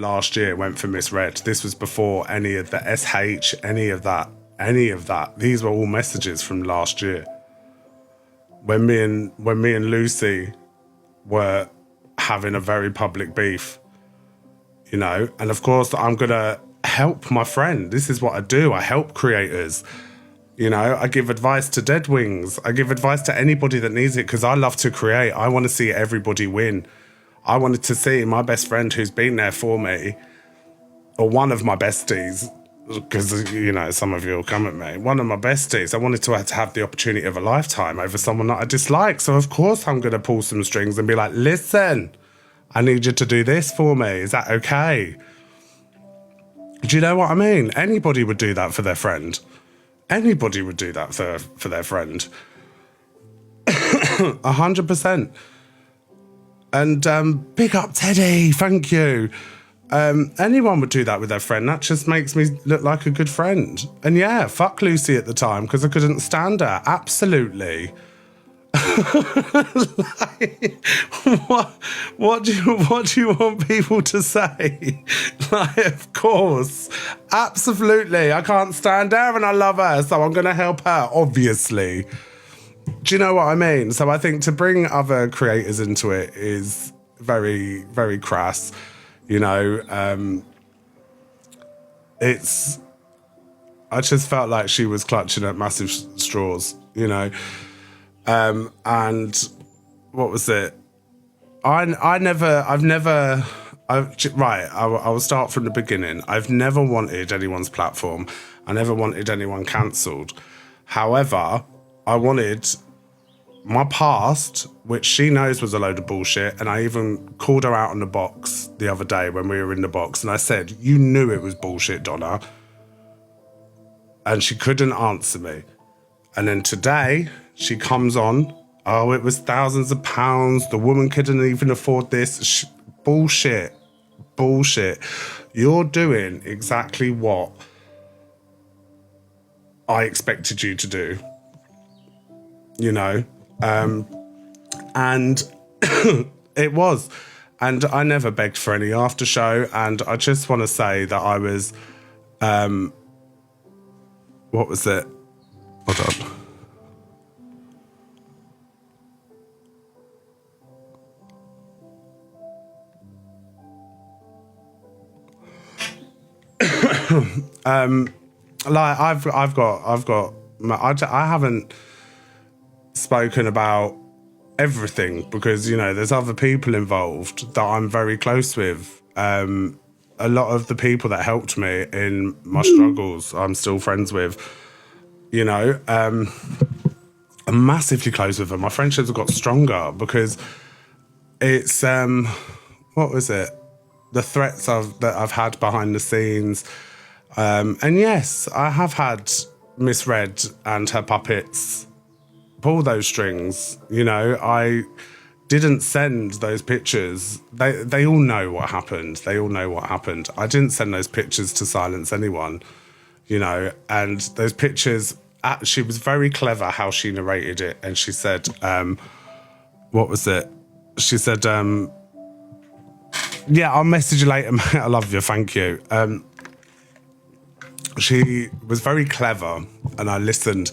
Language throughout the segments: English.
last year went for misread. This was before any of the SH, any of that. These were all messages from last year. When me and Lucy were having a very public beef, you know, and of course I'm gonna help my friend. This is what I do. I help creators. You know, I give advice to Dead Wings. I give advice to anybody that needs it because I love to create. I want to see everybody win. I wanted to see my best friend who's been there for me, or one of my besties, because, you know, some of you will come at me. One of my besties, I wanted to have the opportunity of a lifetime over someone that I dislike. So, of course, I'm going to pull some strings and be like, listen, I need you to do this for me. Is that okay? Do you know what I mean? Anybody would do that for their friend. Anybody would do that for their friend. 100%. And big up Teddy, thank you. Anyone would do that with their friend. That just makes me look like a good friend. And yeah, fuck Lucy at the time because I couldn't stand her. Absolutely. Like, what do you want people to say? Like, of course, absolutely, I can't stand her and I love her, so I'm gonna help her, obviously. Do you know what I mean? So I think to bring other creators into it is very, very crass. You know, I just felt like she was clutching at massive straws, you know. And what was it? I will start from the beginning. I've never wanted anyone's platform. I never wanted anyone cancelled. However, I wanted my past, which she knows was a load of bullshit, and I even called her out on the box the other day when we were in the box, and I said, you knew it was bullshit, Donna. And she couldn't answer me. And then today, she comes on, oh, it was thousands of pounds. The woman couldn't even afford this. Bullshit. You're doing exactly what I expected you to do. You know? And it was. And I never begged for any after show. And I just want to say that I was, what was it? Hold on. Like I haven't spoken about everything because, you know, there's other people involved that I'm very close with. A lot of the people that helped me in my struggles, I'm still friends with, you know. I'm massively close with them. My friendships have got stronger because it's, what was it? The threats that I've had behind the scenes. And yes, I have had Misread and her puppets pull those strings. You know, I didn't send those pictures. They all know what happened. I didn't send those pictures to silence anyone, you know, and those pictures, she was very clever how she narrated it. And she said, what was it? She said, yeah, I'll message you later, mate. I love you. Thank you. She was very clever and I listened.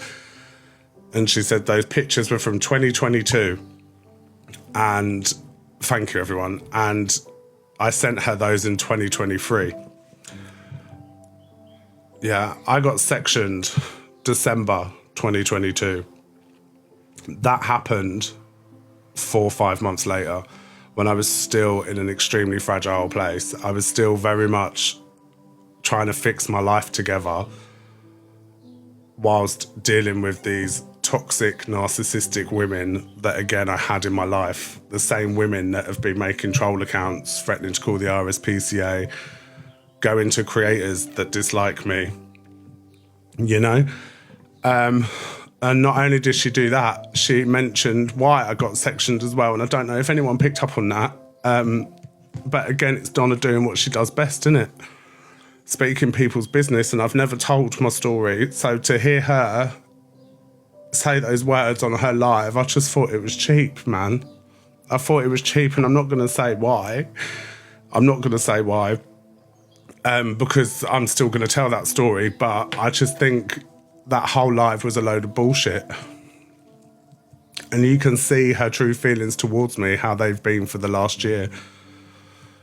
And she said those pictures were from 2022. And thank you, everyone. And I sent her those in 2023. Yeah, I got sectioned December 2022. That happened 4 or 5 months later when I was still in an extremely fragile place. I was still very much trying to fix my life together whilst dealing with these toxic, narcissistic women that, again, I had in my life. The same women that have been making troll accounts, threatening to call the RSPCA, going to creators that dislike me, you know? And not only did she do that, she mentioned why I got sectioned as well. And I don't know if anyone picked up on that. But again, it's Donna doing what she does best, isn't it? Speaking people's business, and I've never told my story. So to hear her say those words on her live, I just thought it was cheap, man. I thought it was cheap, and I'm not going to say why. because I'm still going to tell that story, but I just think that whole live was a load of bullshit. And you can see her true feelings towards me, how they've been for the last year.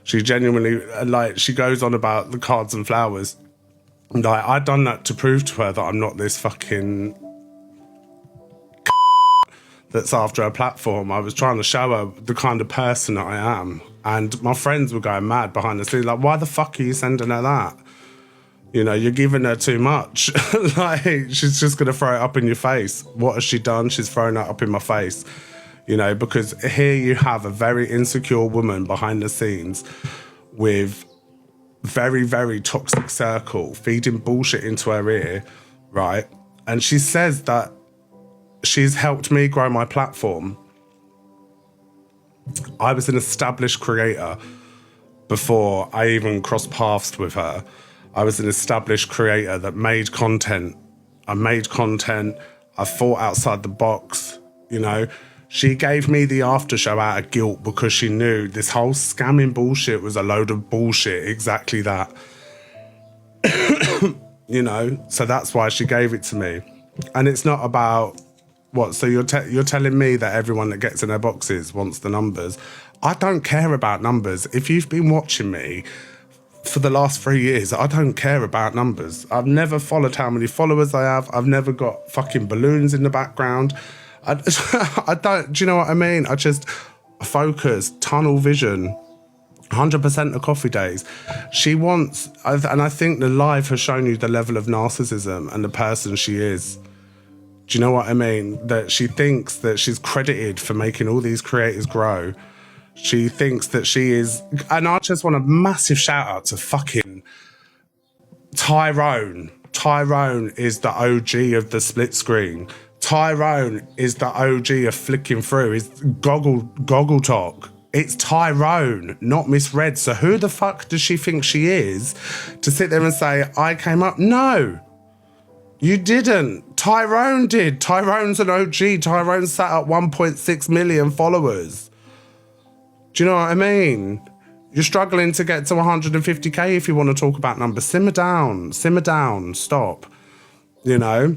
She genuinely, like, she goes on about the cards and flowers. Like, I'd done that to prove to her that I'm not this fucking that's after her platform. I was trying to show her the kind of person that I am. And my friends were going mad behind the scenes, like, why the fuck are you sending her that? You know, you're giving her too much. Like, she's just going to throw it up in your face. What has she done? She's thrown it up in my face. You know, because here you have a very insecure woman behind the scenes with very, very toxic circle, feeding bullshit into her ear, right? And she says that she's helped me grow my platform. I was an established creator before I even crossed paths with her. I was an established creator that made content. I made content. I thought outside the box, you know. She gave me the after show out of guilt because she knew this whole scamming bullshit was a load of bullshit, exactly that. You know, so that's why she gave it to me. And it's not about what, so you're telling me that everyone that gets in their boxes wants the numbers. I don't care about numbers. If you've been watching me for the last 3 years, I don't care about numbers. I've never followed how many followers I have. I've never got fucking balloons in the background. I don't, do you know what I mean? I just focus, tunnel vision, 100% of coffee days. She wants, and I think the live has shown you the level of narcissism and the person she is. Do you know what I mean? That she thinks that she's credited for making all these creators grow. She thinks that she is, and I just want a massive shout out to fucking Tyrone. Tyrone is the OG of the split screen. Tyrone is the OG of flicking through. Is goggle talk. It's Tyrone, not misread. So who the fuck does she think she is to sit there and say, I came up? No, you didn't. Tyrone did. Tyrone's an OG. Tyrone sat at 1.6 million followers. Do you know what I mean? You're struggling to get to 150k if you want to talk about numbers. Simmer down, stop. You know?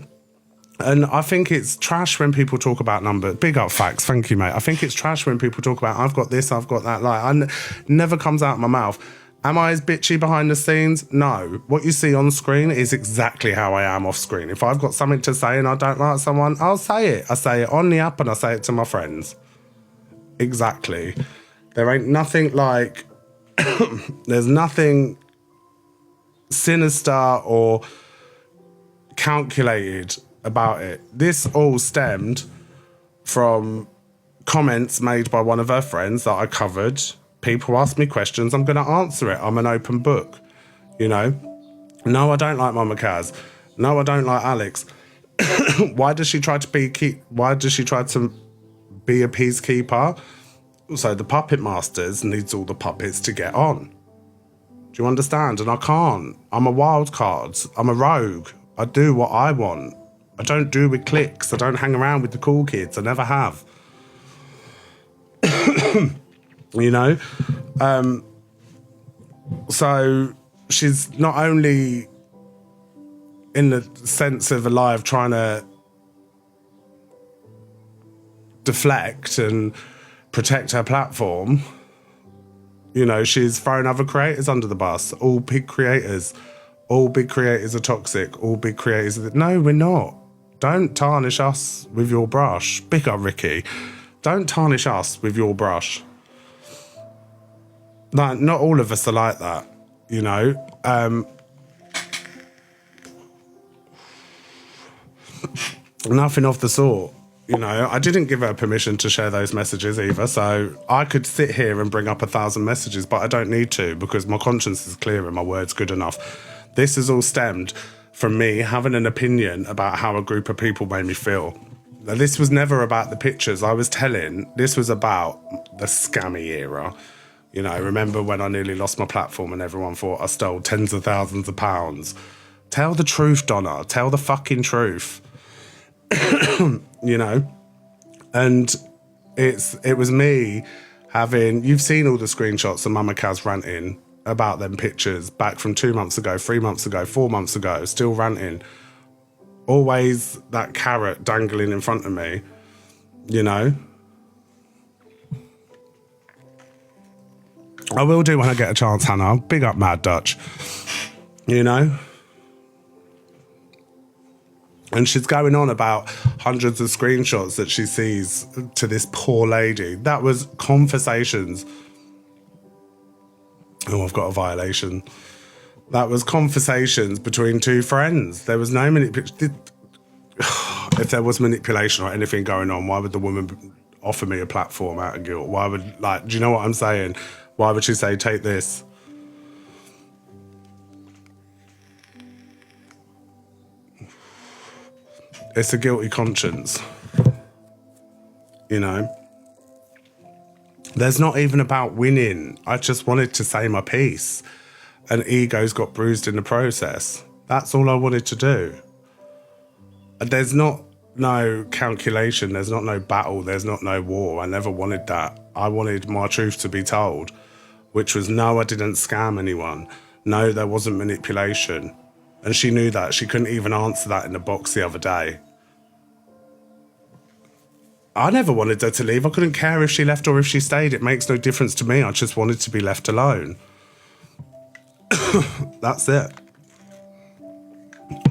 And I think it's trash when people talk about numbers. Big up facts, thank you, mate. I think it's trash when people talk about, I've got this, I've got that. Like, never comes out of my mouth. Am I as bitchy behind the scenes? No. What you see on screen is exactly how I am off screen. If I've got something to say and I don't like someone, I'll say it. I say it on the app and I say it to my friends. Exactly. There ain't nothing like, there's nothing sinister or calculated about it. This all stemmed from comments made by one of her friends that I covered. People ask me questions, I'm going to answer it. I'm an open book, you know. No, I don't like Mama Kaz. No, I don't like Alex. Why does she try to be a peacekeeper? So the puppet masters needs all the puppets to get on. Do you understand? And I can't. I'm a wild card. I'm a rogue. I do what I want. I don't do with cliques. I don't hang around with the cool kids. I never have. You know? So she's not only in the sense of alive trying to deflect and protect her platform, you know, she's thrown other creators under the bus. All big creators are toxic. All big creators are... No, we're not. Don't tarnish us with your brush. Big up, Ricky. Don't tarnish us with your brush. Like, not all of us are like that, you know? Nothing of the sort. You know, I didn't give her permission to share those messages either, so I could sit here and bring up 1,000 messages, but I don't need to because my conscience is clear and my word's good enough. This has all stemmed from me having an opinion about how a group of people made me feel. Now, this was never about the pictures I was telling. This was about the scammy era. You know, remember when I nearly lost my platform and everyone thought I stole tens of thousands of pounds? Tell the truth, Donna. Tell the fucking truth. You know? And it was me having... You've seen all the screenshots of Mama Kaz ranting about them pictures back from 2 months ago, 3 months ago, 4 months ago, still ranting. Always that carrot dangling in front of me, you know. I will do when I get a chance, Hannah. Big up Mad Dutch, you know. And she's going on about hundreds of screenshots that she sees to this poor lady. That was conversations. Oh, I've got a violation. That was conversations between two friends. There was no manipulation. If there was manipulation or anything going on, why would the woman offer me a platform out of guilt? Why would, like, do you know what I'm saying? Why would she say, take this? It's a guilty conscience, you know. There's not even about winning. I just wanted to say my piece, and egos got bruised in the process. That's all I wanted to do. There's not no calculation. There's not no battle. There's not no war. I never wanted that. I wanted my truth to be told, which was no, I didn't scam anyone. No, there wasn't manipulation. And she knew that. She couldn't even answer that in the box the other day. I never wanted her to leave. I couldn't care if she left or if she stayed. It makes no difference to me. I just wanted to be left alone. That's it.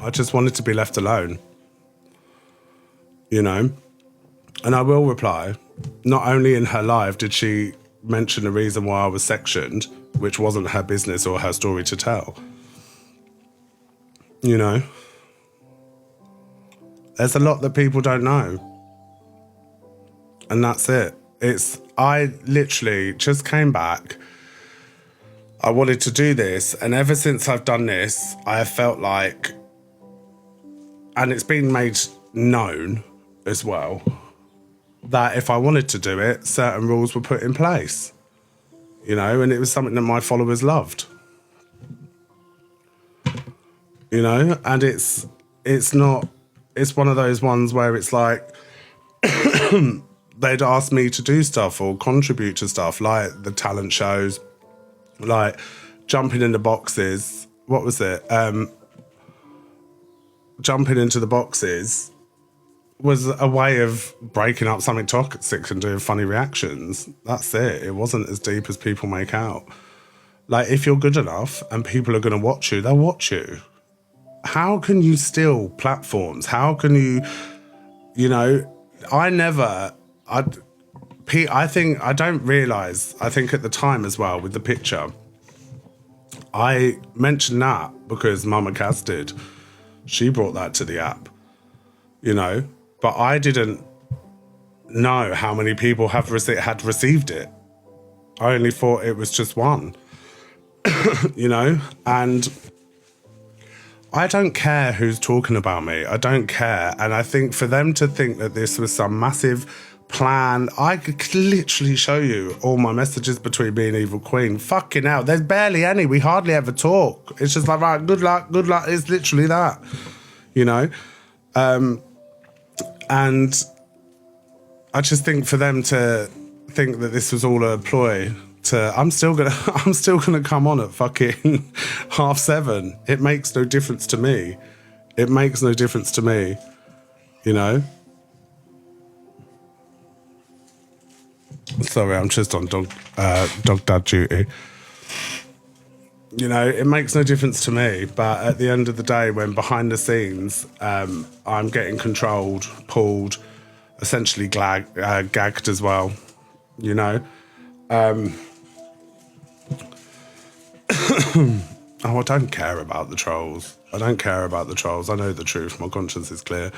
I just wanted to be left alone. You know? And I will reply. Not only in her live did she mention the reason why I was sectioned, which wasn't her business or her story to tell. You know? There's a lot that people don't know. And that's it. I literally just came back. I wanted to do this. And ever since I've done this, I have felt like, and it's been made known as well, that if I wanted to do it, certain rules were put in place, you know, and it was something that my followers loved, you know, and it's one of those ones where it's like, they'd ask me to do stuff or contribute to stuff like the talent shows, like jumping in the boxes. What was it? Jumping into the boxes was a way of breaking up something toxic and doing funny reactions. That's it. It wasn't as deep as people make out. Like, if you're good enough and people are going to watch you, they'll watch you. How can you steal platforms? How can you, you know, I think, I don't realise, I think at the time as well with the picture, I mentioned that because Mama Kaz did. She brought that to the app, you know, but I didn't know how many people had received it. I only thought it was just one, you know, and I don't care who's talking about me. I don't care. And I think for them to think that this was some massive plan, I could literally show you all my messages between me and Evil Queen. Fucking hell, there's barely any. We hardly ever talk. It's just like, right, good luck, good luck. It's literally that, you know? And I just think for them to think that this was all a ploy to, I'm still gonna come on at fucking 7:30. It makes no difference to me. It makes no difference to me, you know? Sorry, I'm just on dog dad duty. You know, it makes no difference to me, but at the end of the day, when behind the scenes, I'm getting controlled, pulled, essentially gagged as well, you know? Oh, I don't care about the trolls. I don't care about the trolls. I know the truth. My conscience is clear.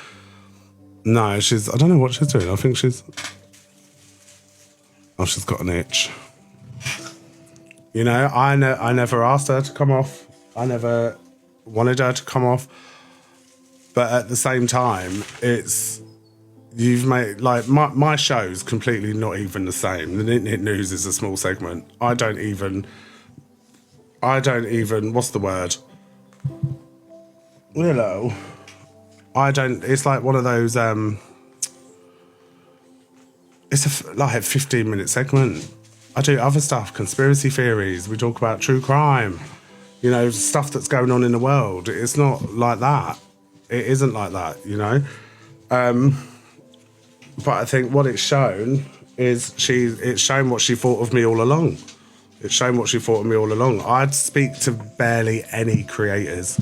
No, I don't know what she's doing. I think she's got an itch. You know, I never asked her to come off. I never wanted her to come off. But at the same time, you've made, like, my show's completely not even the same. The Knit News is a small segment. I don't even, what's the word? Willow. It's like one of those, it's like a 15-minute segment. I do other stuff, conspiracy theories. We talk about true crime, you know, stuff that's going on in the world. It's not like that. It isn't like that, you know. But I think what it's shown is it's shown what she thought of me all along. It's shown what she thought of me all along. I'd speak to barely any creators.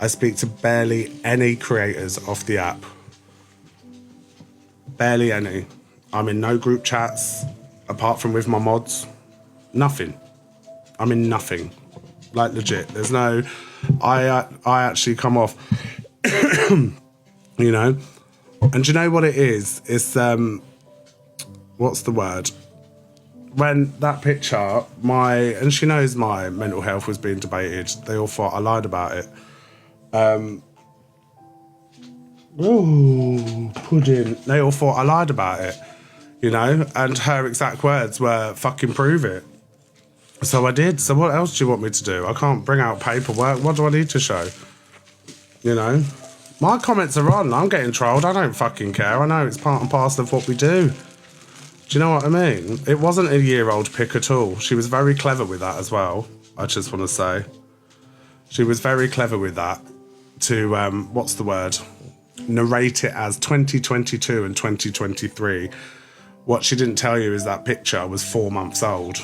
I speak to barely any creators off the app. Barely any. I'm in no group chats, apart from with my mods. Nothing. I'm in nothing. Like, legit. There's no... I actually come off, you know? And do you know what it is? It's, what's the word? When that picture, and she knows my mental health was being debated. They all thought I lied about it. Ooh, pudding. They all thought I lied about it, you know? And her exact words were, fucking prove it. So I did. So what else do you want me to do? I can't bring out paperwork. What do I need to show? You know? My comments are on. I'm getting trolled. I don't fucking care. I know it's part and parcel of what we do. Do you know what I mean? It wasn't a year-old pic at all. She was very clever with that as well, I just want to say. She was very clever with that to, what's the word? Narrate it as 2022 and 2023. What she didn't tell you is that picture was 4 months old.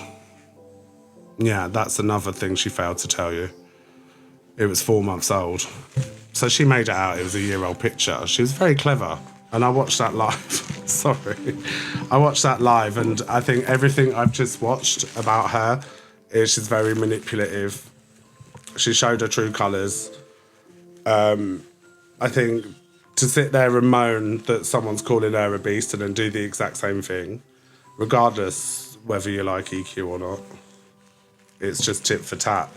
Yeah, that's another thing she failed to tell you. It was 4 months old. So she made it out it was a year-old picture. She was very clever. And I watched that live. Sorry. I watched that live, and I think everything I've just watched about her is she's very manipulative. She showed her true colours. I think to sit there and moan that someone's calling her a beast and then do the exact same thing, regardless whether you like EQ or not, it's just tit for tat,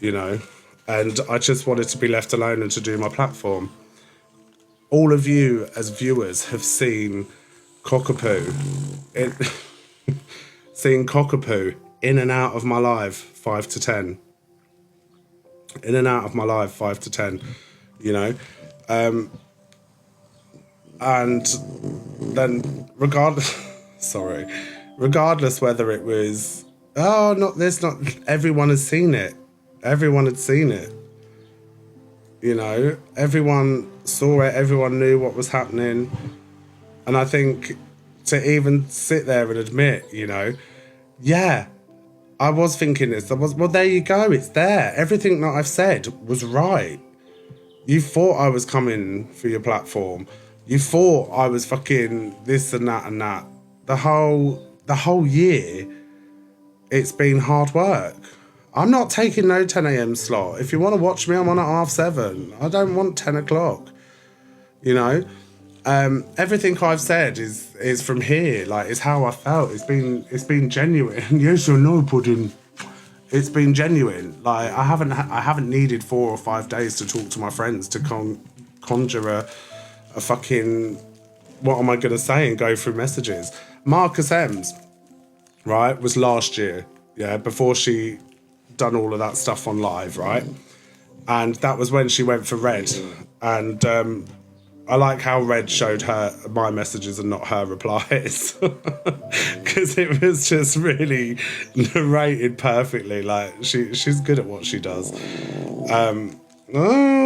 you know? And I just wanted to be left alone and to do my platform. All of you as viewers have seen Cockapoo. Seeing Cockapoo in and out of my life 5 to 10. In and out of my life 5 to 10, you know? And then regardless whether it was, oh, not this, not, everyone has seen it. Everyone had seen it. You know, everyone saw it, everyone knew what was happening. And I think to even sit there and admit, you know, yeah, I was thinking this. Well, there you go, it's there. Everything that I've said was right. You thought I was coming for your platform. You thought I was fucking this and that and that. The whole year, it's been hard work. I'm not taking no 10 a.m. slot. If you want to watch me, I'm on at 7:30. I don't want 10 o'clock. You know? Everything I've said is from here. Like, it's how I felt. It's been genuine. Yes or no, pudding. It's been genuine. Like, I haven't needed 4 or 5 days to talk to my friends to conjure a fucking, what am I going to say, and go through messages. Marcus M's, right, was last year, yeah, before she done all of that stuff on live, right? And that was when she went for Red. And I like how Red showed her my messages and not her replies. Because it was just really narrated perfectly. Like, she's good at what she does.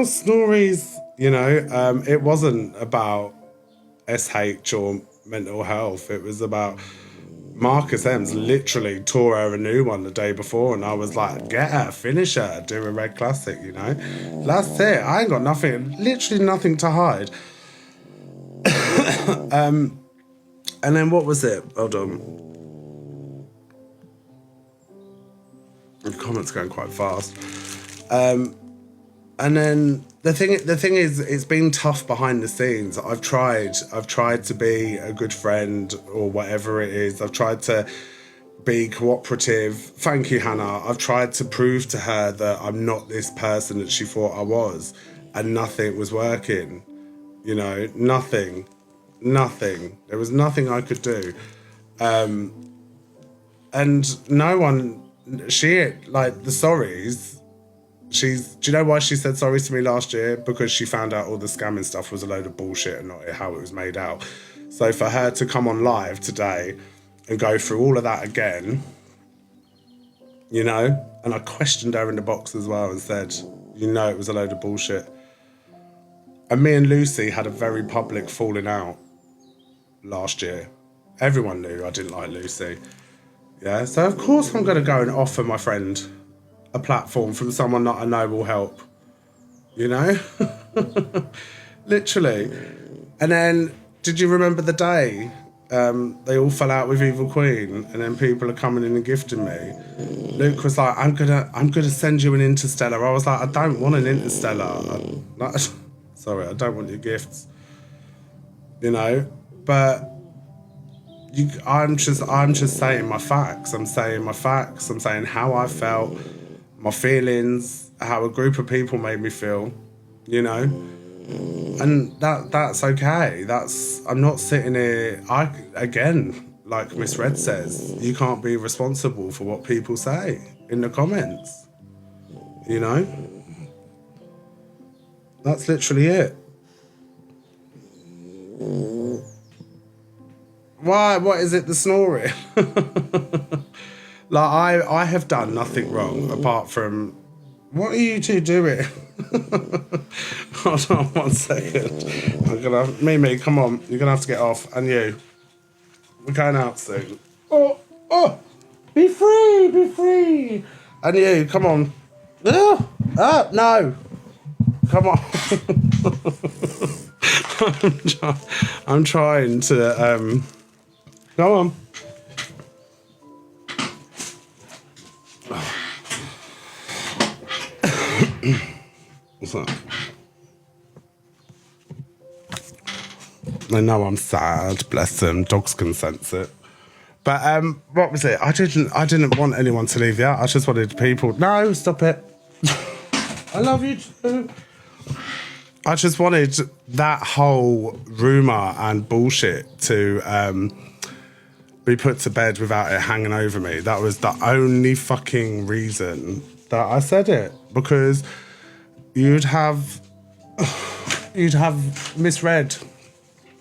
Stories, you know, it wasn't about SH or mental health. It was about Marcus M's literally tore her a new one the day before, and I was like, get her, finish her, do a Red Classic, you know? That's it. I ain't got nothing, literally nothing to hide. And then what was it? Hold on. The comments going quite fast. And then the thing is, it's been tough behind the scenes. I've tried to be a good friend or whatever it is. I've tried to be cooperative. Thank you, Hannah. I've tried to prove to her that I'm not this person that she thought I was, and nothing was working. You know, nothing. There was nothing I could do. And no one, like, the sorries, do you know why she said sorry to me last year? Because she found out all the scamming stuff was a load of bullshit and not how it was made out. So for her to come on live today and go through all of that again, you know? And I questioned her in the box as well and said, you know, it was a load of bullshit. And me and Lucy had a very public falling out last year. Everyone knew I didn't like Lucy. Yeah, so of course I'm going to go and offer my friend a platform from someone that I know will help. You know? Literally. And then, did you remember the day they all fell out with Evil Queen, and then people are coming in and gifting me? Luke was like, I'm gonna send you an Interstellar. I was like, I don't want an Interstellar. Sorry, I don't want your gifts. You know? But I'm just saying my facts. I'm saying my facts. I'm saying how I felt, my feelings, how a group of people made me feel, you know? And that's okay. I'm not sitting here, again, like Miss Red says, you can't be responsible for what people say in the comments, you know? That's literally it. Why? What is it, the snoring? Like, I have done nothing wrong apart from... What are you two doing? Hold on 1 second. Mimi, come on. You're going to have to get off. And you. We're going out soon. Oh. Be free, be free. And you, come on. No. Come on. I'm trying to... Go on. What's that? I know I'm sad, bless them. Dogs can sense it. But what was it? I didn't want anyone to leave yet. I just wanted people. No, stop it. I love you too. I just wanted that whole rumour and bullshit to be put to bed without it hanging over me. That was the only fucking reason that I said it, because you'd have misread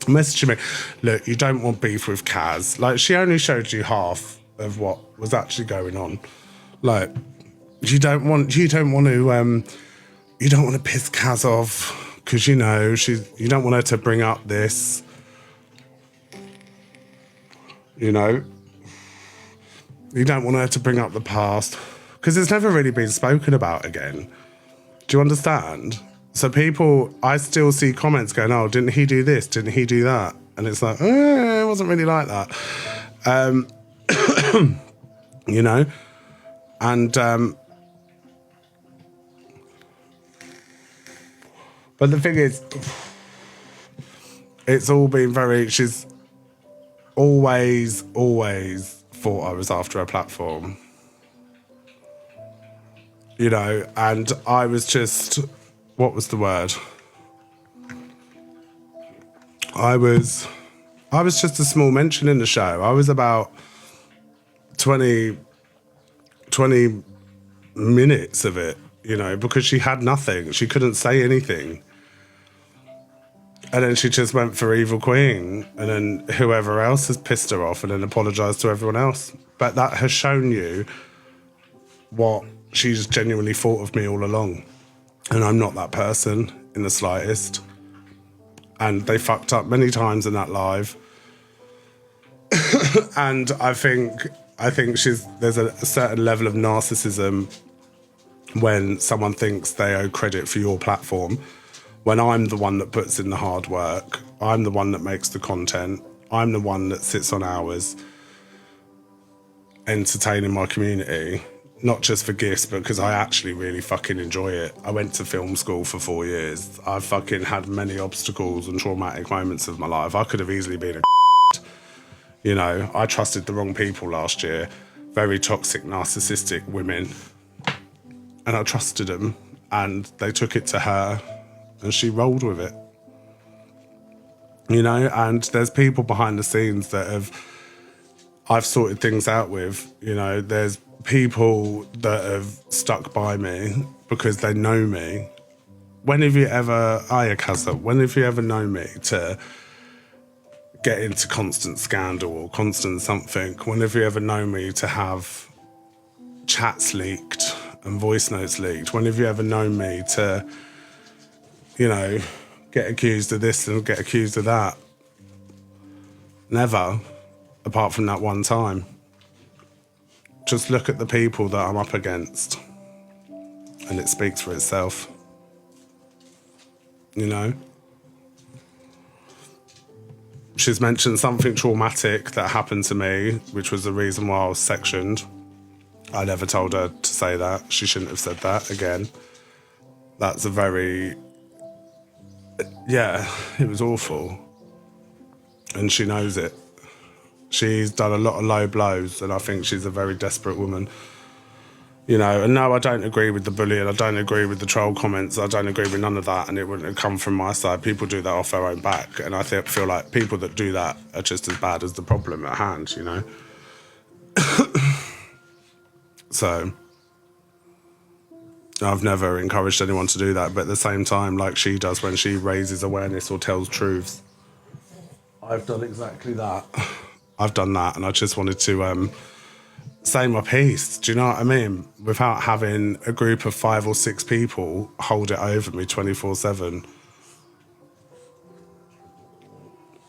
messaging me. Look, you don't want beef with Kaz. Like, she only showed you half of what was actually going on. Like, you don't want to piss Kaz off because you don't want her to bring up this. You know, you don't want her to bring up the past because it's never really been spoken about again. Do you understand? So I still see comments going, oh, didn't he do this? Didn't he do that? And it's like, it wasn't really like that. You know? And, but the thing is, it's all been she's always thought I was after a platform. You know, and I was just, what was the word? I was just a small mention in the show. I was about 20 minutes of it, you know, because she had nothing. She couldn't say anything. And then she just went for Evil Queen, and then whoever else has pissed her off, and then apologised to everyone else. But that has shown you what she's genuinely thought of me all along. And I'm not that person in the slightest. And they fucked up many times in that live. And I think there's a certain level of narcissism when someone thinks they owe credit for your platform, when I'm the one that puts in the hard work, I'm the one that makes the content, I'm the one that sits on hours entertaining my community, not just for gifts, but because I actually really fucking enjoy it. I went to film school for 4 years. I fucking had many obstacles and traumatic moments of my life. I could have easily been a you know, I trusted the wrong people last year, very toxic, narcissistic women, and I trusted them, and they took it to her, and she rolled with it. You know, and there's people behind the scenes that I've sorted things out with. You know, there's people that have stuck by me because they know me. When have you ever known me to get into constant scandal or constant something. When have you ever known me to have chats leaked and voice notes leaked? When have you ever known me to, you know, get accused of this and get accused of that? Never, apart from that one time. Just look at the people that I'm up against and it speaks for itself. You know? She's mentioned something traumatic that happened to me, which was the reason why I was sectioned. I never told her to say that. She shouldn't have said that again. That's a very... Yeah, it was awful. And she knows it. She's done a lot of low blows, and I think she's a very desperate woman. You know, and no, I don't agree with the bullying. I don't agree with the troll comments. I don't agree with none of that, and it wouldn't have come from my side. People do that off their own back, and I feel like people that do that are just as bad as the problem at hand, you know? So, I've never encouraged anyone to do that, but at the same time, like she does when she raises awareness or tells truths, I've done exactly that. I've done that, and I just wanted to say my piece, do you know what I mean? Without having a group of 5 or 6 people hold it over me 24/7.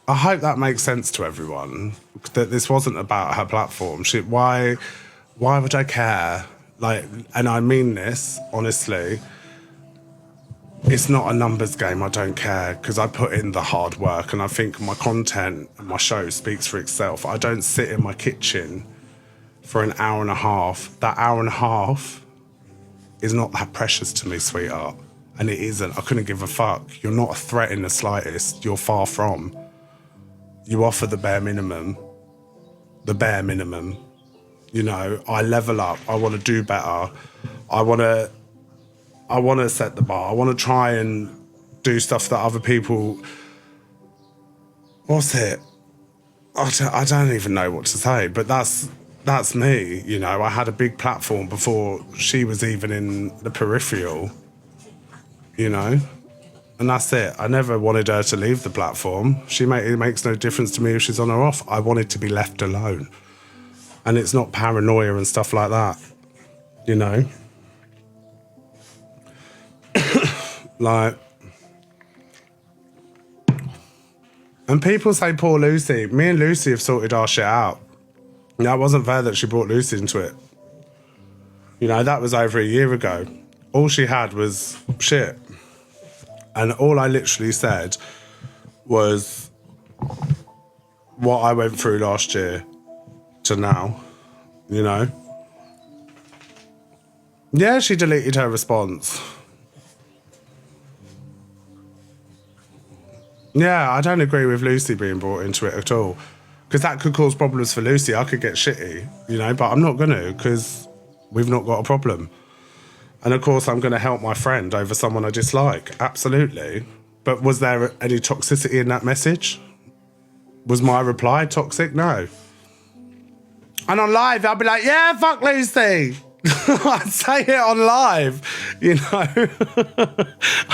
I hope that makes sense to everyone, that this wasn't about her platform. Why would I care? Like, and I mean this, honestly. It's not a numbers game, I don't care, because I put in the hard work, and I think my content and my show speaks for itself. I don't sit in my kitchen for an hour and a half. That hour and a half is not that precious to me, sweetheart. And it isn't. I couldn't give a fuck. You're not a threat in the slightest. You're far from. You offer the bare minimum. The bare minimum. You know, I level up. I want to do better. I want to set the bar. I want to try and do stuff that other people... What's it? I don't even know what to say, but that's me, you know. I had a big platform before she was even in the peripheral, you know, and that's it. I never wanted her to leave the platform. It makes no difference to me if she's on or off. I wanted to be left alone, and it's not paranoia and stuff like that, you know. Like, and people say poor Lucy. Me and Lucy have sorted our shit out. That wasn't fair that she brought Lucy into it. You know, that was over a year ago. All she had was shit. And all I literally said was what I went through last year to now, you know. Yeah, she deleted her response. Yeah, I don't agree with Lucy being brought into it at all. Because that could cause problems for Lucy. I could get shitty, you know, but I'm not going to, because we've not got a problem. And of course, I'm going to help my friend over someone I dislike. Absolutely. But was there any toxicity in that message? Was my reply toxic? No. And on live, I'll be like, yeah, fuck Lucy. I'd say it on live, you know.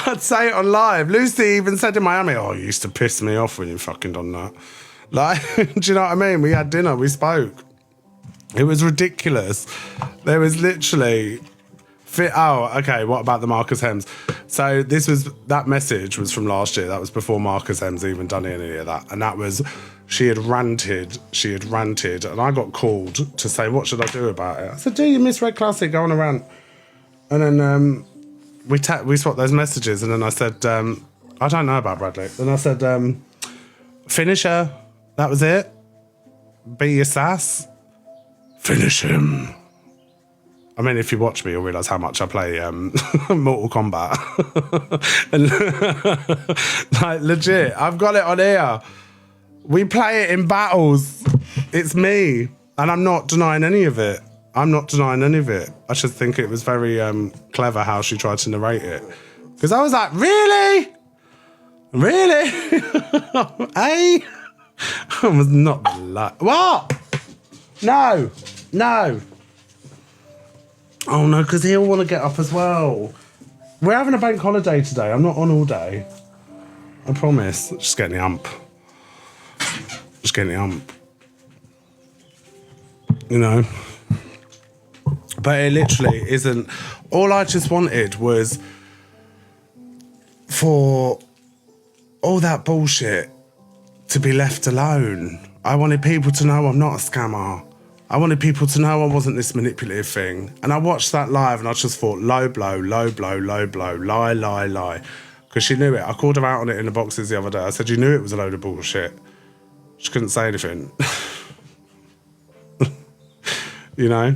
I'd say it on live. Lucy even said in Miami, oh, you used to piss me off when you fucking done that. Like, do you know what I mean? We had dinner, we spoke. It was ridiculous. There was literally... Oh, okay, what about the Marcus Hems? So that message was from last year. That was before Marcus Hems even done any of that. And that was, she had ranted, and I got called to say, what should I do about it? I said, do you misread Classic, go on a rant. And then we swapped those messages, and then I said, I don't know about Bradley. Then I said, finish her. That was it. Be your sass. Finish him. I mean, if you watch me, you'll realise how much I play Mortal Kombat. And like, legit, I've got it on here. We play it in battles. It's me. And I'm not denying any of it. I just think it was very clever how she tried to narrate it. Because I was like, really? Really? Hey? I was not like, what? No. Oh no, because he'll want to get up as well. We're having a bank holiday today. I'm not on all day. I promise. Just getting the ump. skinny hump. You know? But it literally isn't. All I just wanted was for all that bullshit to be left alone. I wanted people to know I'm not a scammer. I wanted people to know I wasn't this manipulative thing. And I watched that live and I just thought, low blow, low blow, low blow, lie, lie, lie. Because she knew it. I called her out on it in the boxes the other day. I said, you knew it was a load of bullshit. She couldn't say anything. You know?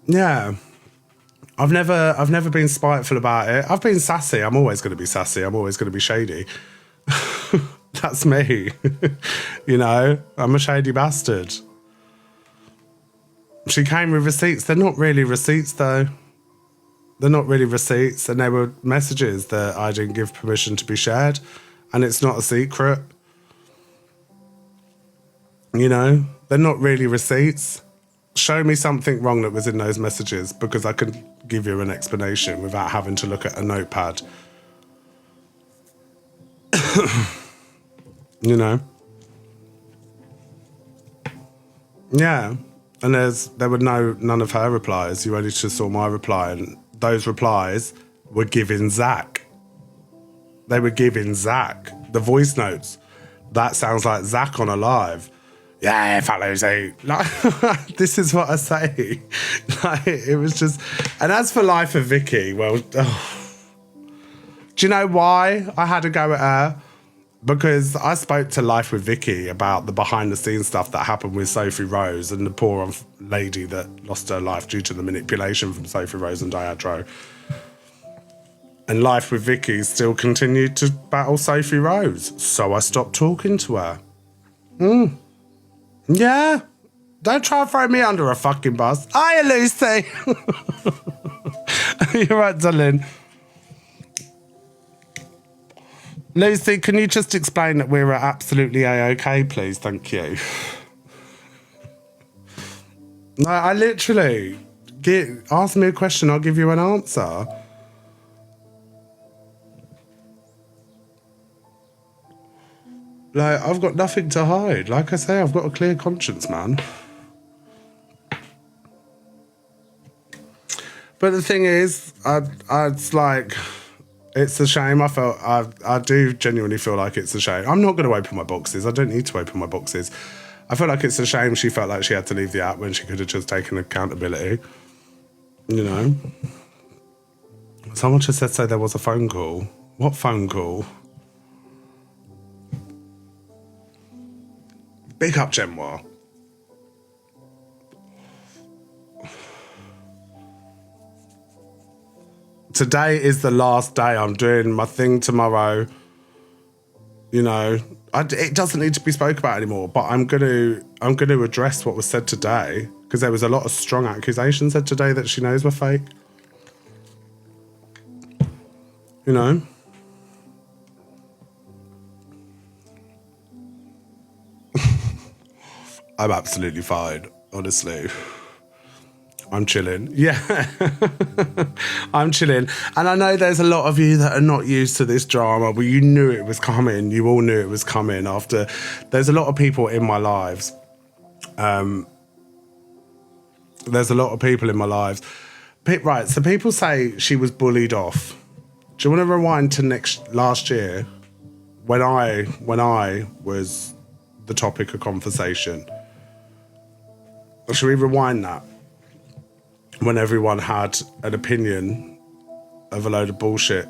Yeah. I've never been spiteful about it. I've been sassy. I'm always going to be sassy. I'm always going to be shady. That's me. You know, I'm a shady bastard. She came with receipts. They're not really receipts, though. They're not really receipts. And they were messages that I didn't give permission to be shared. And it's not a secret. You know, they're not really receipts. Show me something wrong that was in those messages, because I can give you an explanation without having to look at a notepad. You know? Yeah. And there were none of her replies. You only just saw my reply, and those replies were giving Zach. They were giving Zach. The voice notes. That sounds like Zach on a live. Yeah, fuck Lucy. Like, this is what I say. Like, it was just... And as for Life of Vicky, well... Oh. Do you know why I had to go at her? Because I spoke to Life with Vicky about the behind-the-scenes stuff that happened with Sophie Rose and the poor lady that lost her life due to the manipulation from Sophie Rose and Diadro. And Life with Vicky still continued to battle Sophie Rose. So I stopped talking to her. Yeah. Don't try and throw me under a fucking bus. Hiya, Lucy. You're right, darling. Lucy, can you just explain that we're absolutely A-OK, please? Thank you. No, I literally... ask me a question, I'll give you an answer. Like, I've got nothing to hide. Like I say, I've got a clear conscience, man. But the thing is, it's like, it's a shame. I do genuinely feel like it's a shame. I'm not going to open my boxes. I don't need to open my boxes. I feel like it's a shame she felt like she had to leave the app when she could have just taken accountability. You know? Someone just said so there was a phone call. What phone call? Big up, Genoa. Today is the last day. I'm doing my thing tomorrow. You know, it doesn't need to be spoke about anymore. But I'm gonna address what was said today, because there was a lot of strong accusations said today that she knows were fake. You know. I'm absolutely fine, honestly. I'm chilling. Yeah. I'm chilling. And I know there's a lot of you that are not used to this drama, but you knew it was coming. You all knew it was coming after. There's a lot of people in my lives. There's a lot of people in my lives. Right, so people say she was bullied off. Do you want to rewind to last year when I was the topic of conversation? Or should we rewind that? When everyone had an opinion of a load of bullshit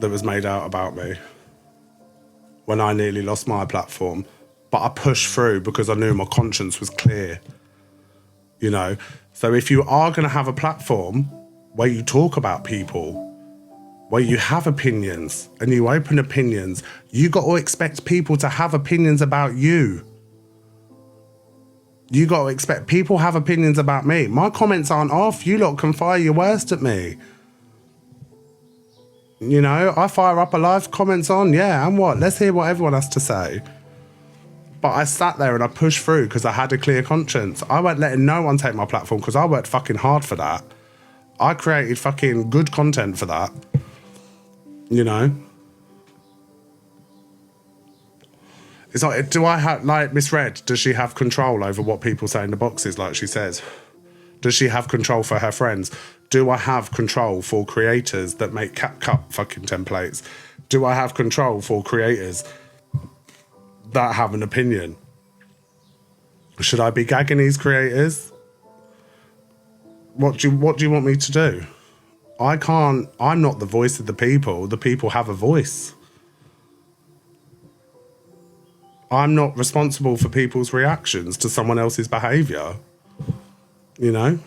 that was made out about me. When I nearly lost my platform. But I pushed through because I knew my conscience was clear. You know? So if you are going to have a platform where you talk about people, where you have opinions and you open opinions, you got to expect people to have opinions about you. You got to expect people have opinions about me. My comments aren't off. You lot can fire your worst at me. You know, I fire up a live, comments on. Yeah, and what? Let's hear what everyone has to say. But I sat there and I pushed through because I had a clear conscience. I weren't letting no one take my platform because I worked fucking hard for that. I created fucking good content for that. You know? It's like, do I have, like Miss Red, does she have control over what people say in the boxes, like she says? Does she have control for her friends? Do I have control for creators that make CapCut fucking templates? Do I have control for creators that have an opinion? Should I be gagging these creators? What do you want me to do? I can't, I'm not the voice of the people. The people have a voice. I'm not responsible for people's reactions to someone else's behaviour. You know?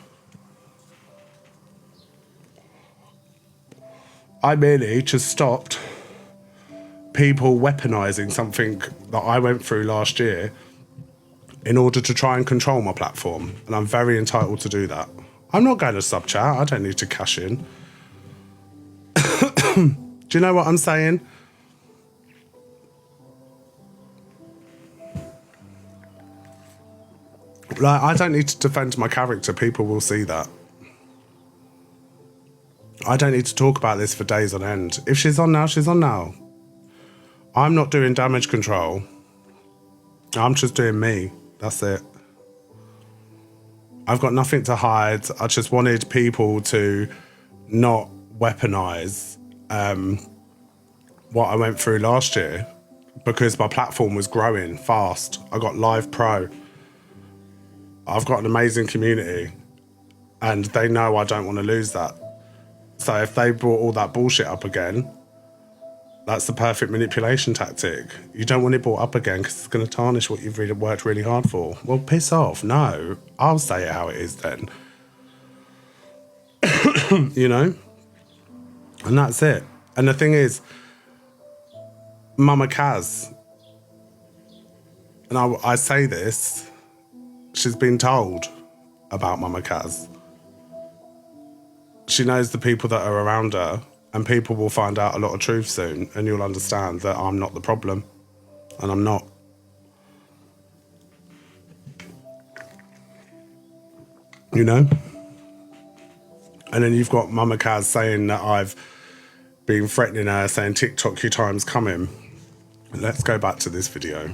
I merely just stopped people weaponising something that I went through last year in order to try and control my platform. And I'm very entitled to do that. I'm not going to sub-chat. I don't need to cash in. Do you know what I'm saying? Like, I don't need to defend my character. People will see that. I don't need to talk about this for days on end. If she's on now, she's on now. I'm not doing damage control. I'm just doing me. That's it. I've got nothing to hide. I just wanted people to not weaponize what I went through last year, because my platform was growing fast. I got Live Pro. I've got an amazing community, and they know I don't want to lose that. So if they brought all that bullshit up again, that's the perfect manipulation tactic. You don't want it brought up again because it's going to tarnish what you've really worked really hard for. Well, piss off. No, I'll say it how it is then. You know? And that's it. And the thing is, Mama Kaz, and I say this, she's been told about Mama Kaz. She knows the people that are around her, and people will find out a lot of truth soon, and you'll understand that I'm not the problem, and I'm not. You know? And then you've got Mama Kaz saying that I've been threatening her, saying TikTok, your time's coming. Let's go back to this video.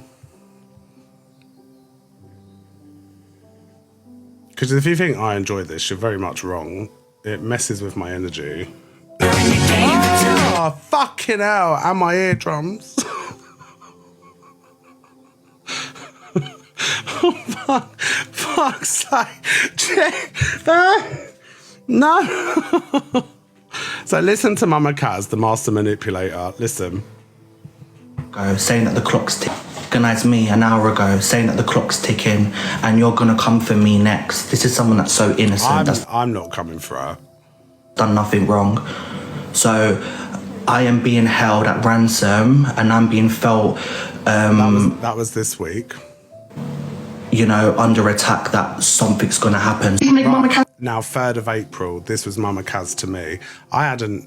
Because if you think I enjoy this, you're very much wrong. It messes with my energy. Oh, fucking hell, and my eardrums. Oh, fuck's sake. No. So listen to Mama Kaz, the master manipulator. Listen. Saying that the clock's ticking. Recognized me an hour ago saying that the clock's ticking and you're gonna come for me next. This is someone that's so innocent. I'm not coming for her. Done nothing wrong. So I am being held at ransom and I'm being felt that was this week. You know, under attack, that something's gonna happen. Right. Now, 3rd of April, this was Mama Kaz to me.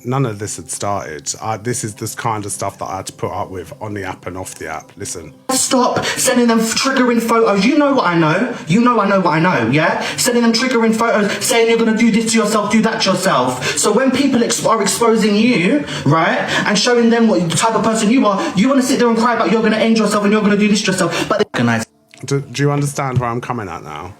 None of this had started. This is this kind of stuff that I had to put up with on the app and off the app. Listen. Stop sending them triggering photos. You know what I know. You know I know what I know, yeah? Sending them triggering photos, saying you're gonna do this to yourself, do that to yourself. So when people are exposing you, right, and showing them what the type of person you are, you wanna sit there and cry about you're gonna end yourself and you're gonna do this to yourself. But do you understand where I'm coming at now?